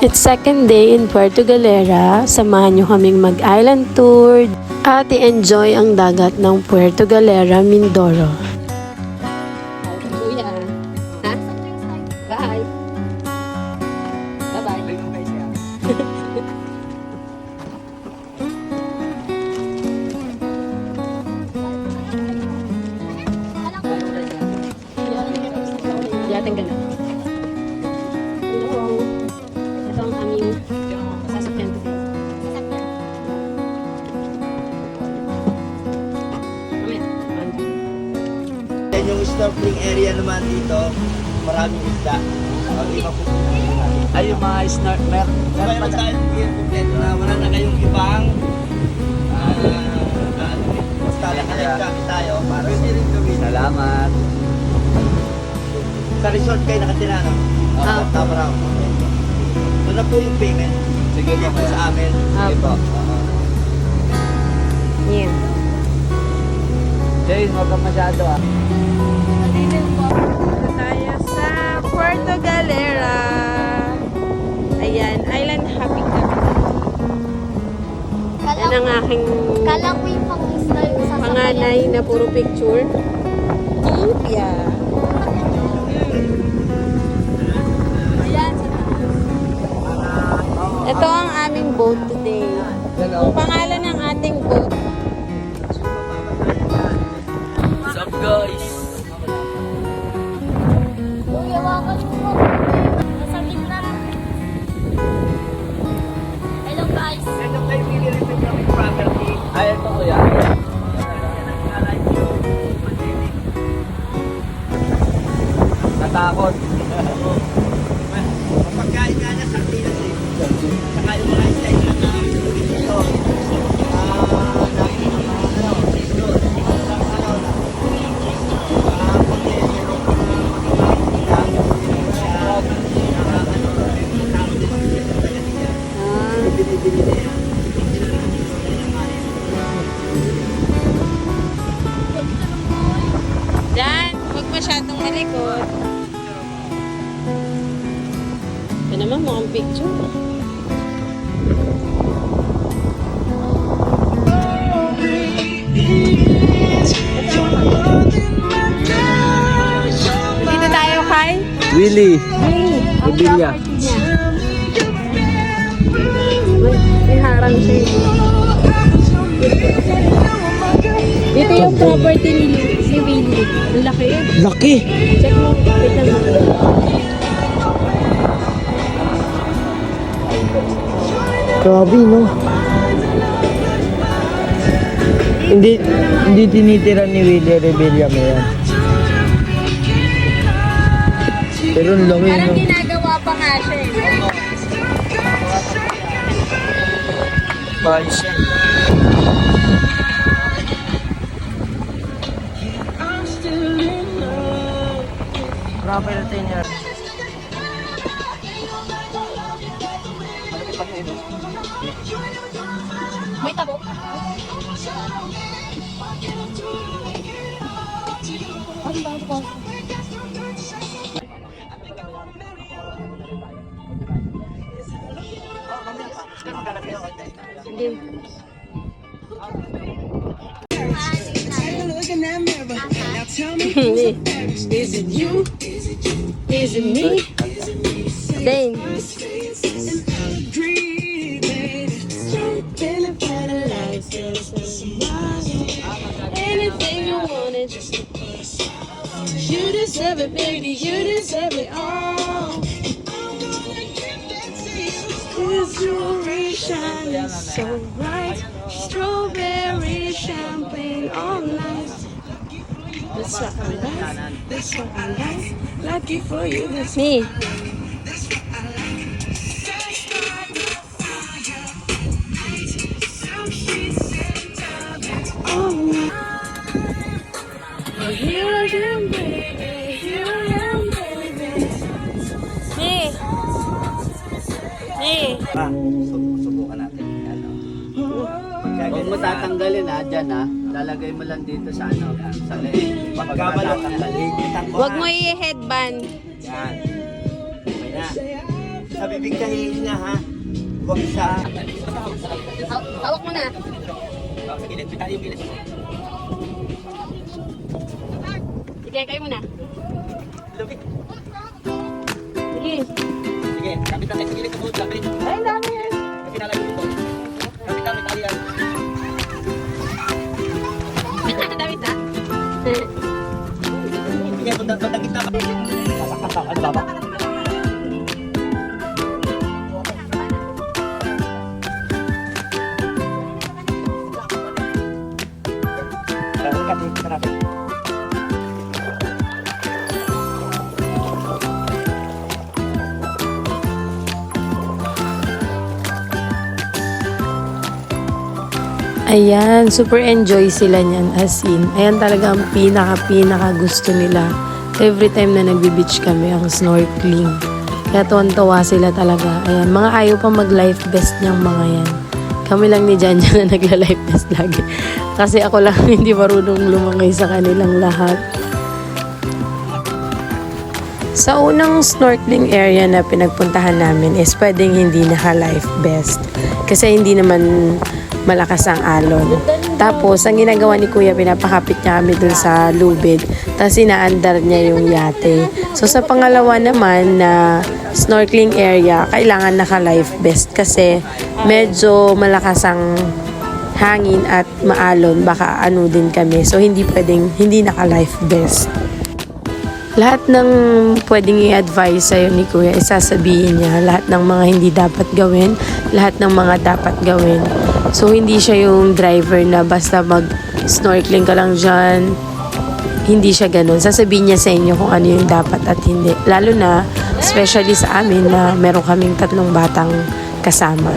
It's second day in Puerto Galera. Samahan nyo kaming mag-island tour at i-enjoy ang dagat ng Puerto Galera, Mindoro. Kuya, ha? Bye. Bye-bye. Yating gano'n. Hello. Ito ang aming sasakyan. Yan yung snorkeling area naman dito. Maraming isda. Ay, yung mga snorkeler. Mayroon tayong gear complete na wala na kayong ibang basta nakaligami tayo para hindi rin gawin. Salamat. Sa resort kayo nakatira, no? Tama raw. Ito na po yung payment. Sige po sa amin. Sige po. Yeah. Jay, huwag ka masyado ah. Tayo sa Puerto Galera. Ayan, island hopping kami. Yan ang aking Kala ko yung pang-install sa panganay na puro picture. Yeah. Ito ang aming boat today. Ang pangalan ng ating boat. What's up guys? Kuya, wakan mo. Nasa gitna. Hello guys. Ito kayo pili rin ng kami property. Ay, ito kuya. Natakot. Pagkain nga na sardinas eh. Saka yung mga isda na dito. Diyan, huwag masyadong malikot. Ito naman mukhang picture. Dito tayo kay Willie. Bibilya. may harang siya. Dito yung property ni Willie. Ang laki yun. Laki. Check mo. Wait lang. Grabe, no? Hindi tinitira ni Willie Rebilla mo yan. Pero ang laki, Parang no? ginagawa pa nga siya eh. Bayos yan. Grabe na tayo niya. May tabo. Sige. Is it you? Is it me? Dane. Anything you wanted. You deserve it, baby. You deserve it all. This jewelry shining so bright. Strawberry champagne all night. That's what I like. That's what I like. Lucky for you, that's me. Here I am, baby. Here I am, baby. Me. Me. Subukan natin. Ano? Huwag mo tatanggalin ha, dyan ha. Lalagay mo lang dito sa ano, sa leeg. Pagkabalot ang baligitan ko. Huwag mo i-headband. Yan. Okay na. Sa bibig kahihin niya ha. Huwag sa... Hawak mo na. Sa gilid, bitahin yung gilid. Sige, kayo muna. Lubig. Sige. Sige, kapit natin sa gilid sa buod, kapit. Ay, dami yan. Kapit na lang yung buod. Kapit namin tayo yan. Dami ta. Sige, punta kita ka. Sasaktan ka, ano baba? Ayan, super enjoy sila niyan as in. Ayan talaga ang pinaka gusto nila. Every time na nagbe-beach kami, ang snorkeling. Kaya tuwan-tuwa sila talaga. Ayan, mga ayaw pa mag-life vest niyang mga yan. Kami lang ni Jan na nagla-life vest lagi. Kasi ako lang hindi marunong lumangay sa kanilang lahat. Sa unang snorkeling area na pinagpuntahan namin is pwedeng hindi naka-life vest. Kasi hindi naman malakas ang alon. Tapos, ang ginagawa ni Kuya, pinapakapit niya kami dun sa lubid. Tapos, inaandar niya yung yate. So, sa pangalawa naman na snorkeling area, kailangan naka-life vest kasi medyo malakas ang hangin at maalon. Baka ano din kami. So, hindi pwedeng, hindi naka-life vest. Lahat ng pwedeng i-advise sa'yo ni Kuya, isasabihin niya lahat ng mga hindi dapat gawin, lahat ng mga dapat gawin. So, hindi siya yung driver na basta mag-snorkeling ka lang dyan. Hindi siya ganun. Sasabihin niya sa inyo kung ano yung dapat at hindi. Lalo na, especially sa amin na meron kaming 3 batang kasama.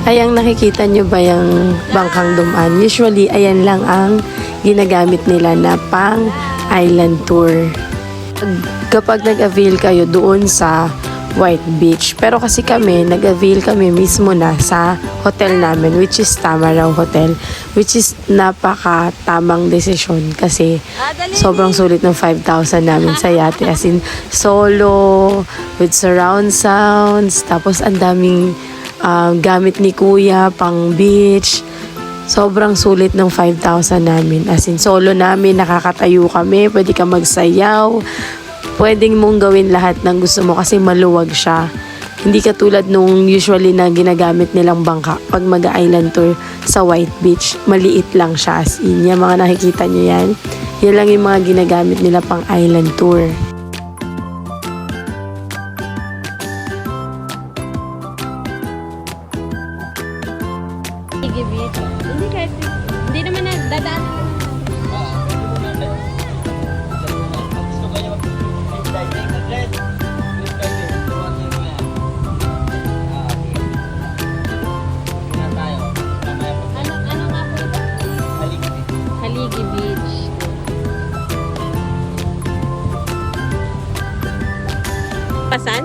Ay, ang nakikita nyo ba yung bangkang dumaan? Usually, ayan lang ang ginagamit nila na pang island tour. Kapag nag-avail kayo doon sa White Beach. Pero kasi kami, nag-avail kami mismo na sa hotel namin, which is Tamaraw Hotel, which is napaka-tamang desisyon kasi sobrang sulit ng 5,000 namin sa yate. As in, solo, with surround sounds, tapos ang daming gamit ni Kuya, pang beach. Sobrang sulit ng 5,000 namin. As in, solo namin, nakakatayo kami, pwede ka magsayaw, pwedeng mong gawin lahat ng gusto mo kasi maluwag siya. Hindi katulad nung usually na ginagamit nilang bangka pag mag-island tour sa White Beach. Maliit lang siya as in. Yung mga nakikita nyo yan, yan lang yung mga ginagamit nila pang island tour. Sige, beach. Hindi kahit, hindi naman na dadaan. Ano nga po ito? Haligi Beach. Pasan?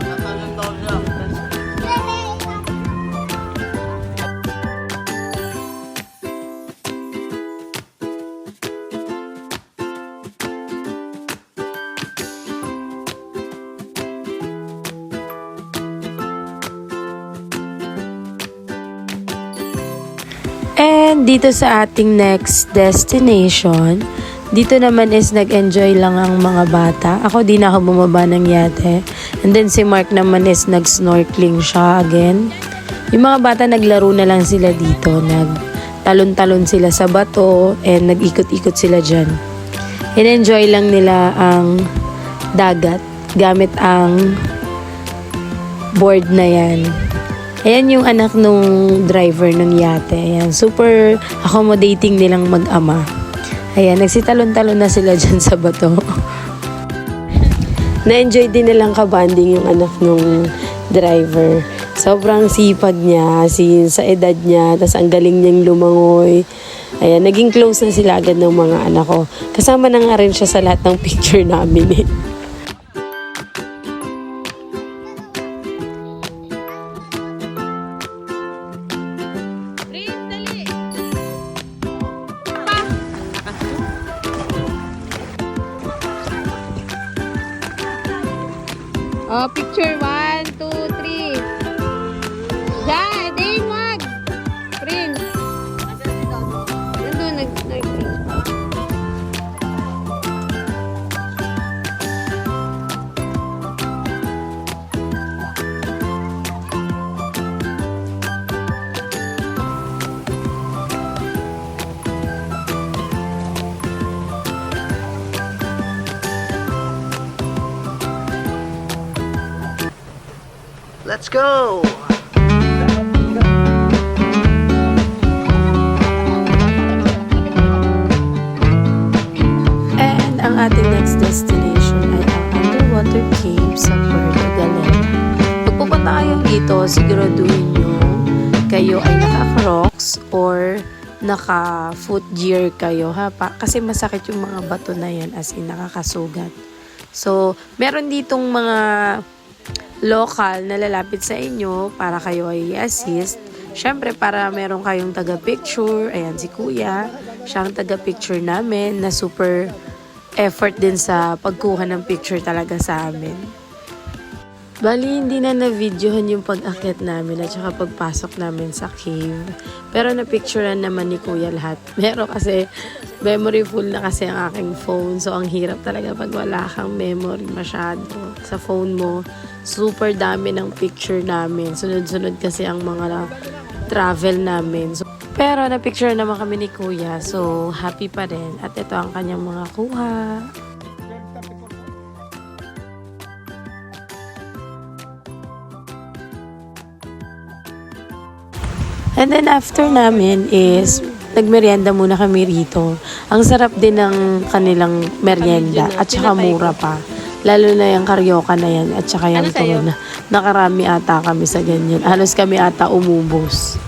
Natalong daw siya. And dito sa ating next destination, dito naman is nag-enjoy lang ang mga bata. Ako di na ako bumaba ng yate. And then si Mark naman is nag-snorkeling siya again. Yung mga bata naglaro na lang sila dito. Nagtalon-talon sila sa bato and nag-ikot-ikot sila dyan. In-enjoy lang nila ang dagat gamit ang board na yan. Ayan yung anak nung driver ng yate. Ayan, super accommodating nilang mag-ama. Ayan, nagsitalon-talon na sila dyan sa bato. Na-enjoy din nilang kabanding yung anak nung driver. Sobrang sipag niya, sa edad niya, tas ang galing niyang lumangoy. Ayan, naging close na sila agad ng mga anak ko. Kasama na nga rin siya sa lahat ng picture namin eh. Oh, picture. 1, 2, 3. Diyan, Dane, wag. Prince. Nandun, nag-print. Let's go! And ang ating next destination ay ang underwater cave sa Puerto Galera. Pag pupunta kayo dito, siguraduhin nyo kayo ay naka-crocs or naka-foot gear kayo ha pa, kasi masakit yung mga bato na yan as in nakakasugat. So, meron ditong mga local na lalapit sa inyo para kayo ay assist. Syempre, para meron kayong taga-picture. Ayan, si Kuya. Siya ang taga-picture namin na super effort din sa pagkuha ng picture talaga sa amin. Bali, hindi na na-videohan yung pag-akit namin at saka pagpasok namin sa cave. Pero na-picturean naman ni Kuya lahat. Pero kasi memory full na kasi ang aking phone. So, ang hirap talaga pag wala kang memory masyado sa phone mo. Super dami ng picture namin. Sunod-sunod kasi ang mga travel namin. So, pero na-picture naman kami ni Kuya. So, happy pa rin. At ito ang kanyang mga kuha. And then after namin is nagmerienda muna kami rito. Ang sarap din ng kanilang merienda at saka mura pa. Lalo na yung karyoka na yan at saka yung tuna. Nakarami ata kami sa ganyan. Halos kami ata umubos.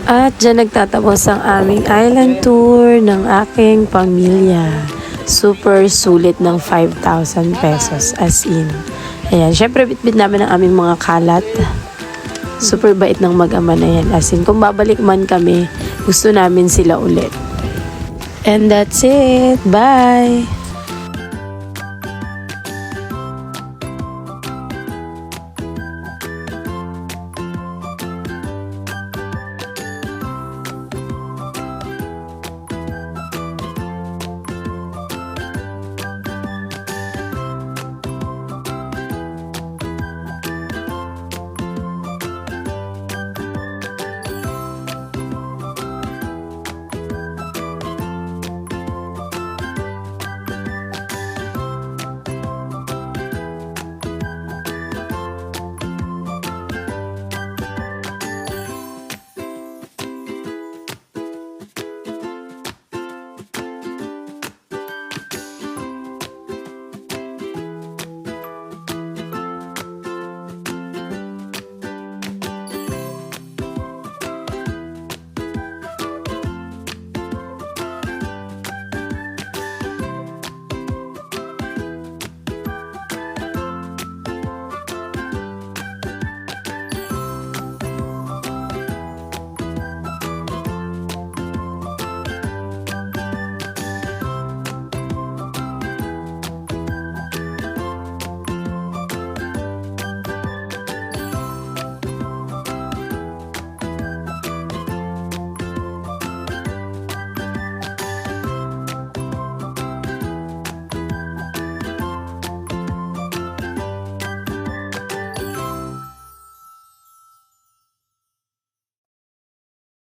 At dyan nagtatapos ang aming island tour ng aking pamilya. Super sulit ng 5,000 pesos as in. Ayan, syempre bitbit namin ang aming mga kalat. Super bait ng mag-ama na yan. As in, kung babalik man kami, gusto namin sila ulit. And that's it. Bye!